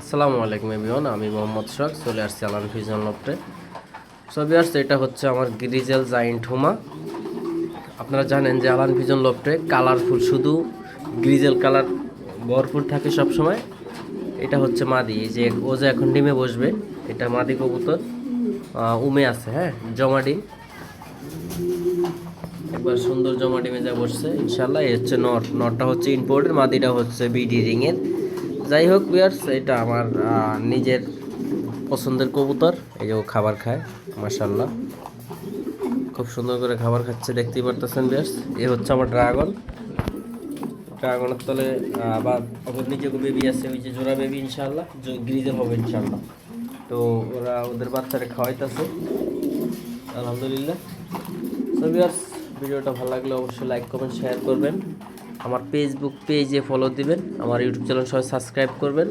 আসসালামু আলাইকুম এভরিওয়ান, আমি মোহাম্মদ সোহাগ চলে আসছি আলান ফিজন লফটে। সো ভিউয়ার্স, এটা হচ্ছে আমার গ্রিজেল জায়েন্ট হুমা। আপনারা জানেন যে আলান ফিজন লফটে কালারফুল, শুধু গ্রিজেল কালার ভরপুর থাকে সব সময়। এটা হচ্ছে মাদি, এই যে ও যে এখন ডিমে বসবে, এটা মাদি কবুতর উমে আছে, হ্যাঁ, জমা ডিম একবার সুন্দর জমা ডিমে যা বসছে ইনশাল্লাহ। এই হচ্ছে নটটা হচ্ছে ইম্পোর্টের, মাদিটা হচ্ছে বিডি রিংয়ের। যাই হোক ভিউয়ার্স, এটা আমার নিজের পছন্দের কবুতর। এই যে ও খাবার খায়, মাশাল্লাহ খুব সুন্দর করে খাবার খাচ্ছে, দেখতেই পারতেছেন ভিউয়ার্স। এ হচ্ছে আমার ড্রাগনের তলে আবার ওদের নিজেকে বেবি আছে, ওই যে জোড়া বেবি ইনশাল্লাহ গ্রিজেল হবে ইনশাল্লাহ। তো ওরা ওদের বাচ্চারা খাওয়াইতেছে আলহামদুলিল্লাহ। সো ভিউয়ার্স, ভিডিওটা ভালো লাগলে অবশ্যই লাইক কমেন্ট শেয়ার করবেন, আমার ফেসবুক পেজে ফলো দিবেন, আমার ইউটিউব চ্যানেল সবাই সাবস্ক্রাইব করবেন।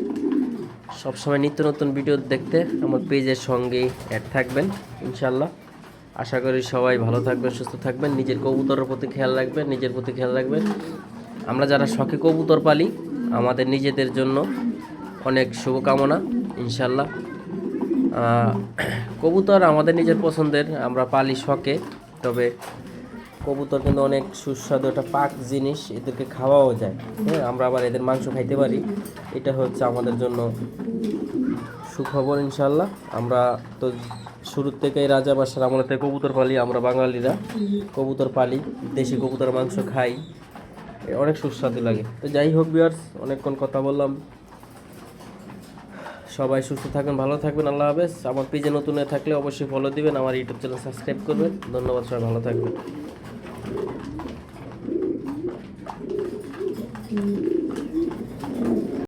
সবসময় নিত্য নতুন ভিডিও দেখতে আমার পেজের সঙ্গেই অ্যাড থাকবেন ইনশাল্লাহ। আশা করি সবাই ভালো থাকবেন, সুস্থ থাকবেন, নিজের কবুতরের প্রতি খেয়াল রাখবেন, নিজের প্রতি খেয়াল রাখবেন। আমরা যারা শখে কবুতর পালি, আমাদের নিজেদের জন্য অনেক শুভকামনা ইনশাল্লাহ। কবুতর আমাদের নিজের পছন্দের, আমরা পালি শখে, তবে কবুতর কিন্তু অনেক সুস্বাদু একটা পাক জিনিস, এদেরকে খাওয়াও যায়, হ্যাঁ, আমরা আবার এদের মাংস খাইতে পারি। এটা হচ্ছে আমাদের জন্য সুখবর ইনশাল্লাহ। আমরা তো শুরুর থেকেই রাজা বাসার আমল থেকে কবুতর পালি, আমরা বাঙালিরা কবুতর পালি, দেশি কবুতর মাংস খাই, অনেক সুস্বাদু লাগে। তো যাই হোক ভিউয়ার্স, অনেকক্ষণ কথা বললাম, সবাই সুস্থ থাকবেন, ভালো থাকবেন, আল্লাহ হাফেজ। আমার পেজে নতুন হয়ে থাকলে অবশ্যই ফলো দিবেন, আমার ইউটিউব চ্যানেল সাবস্ক্রাইব করবেন। ধন্যবাদ, সবাই ভালো থাকবেন।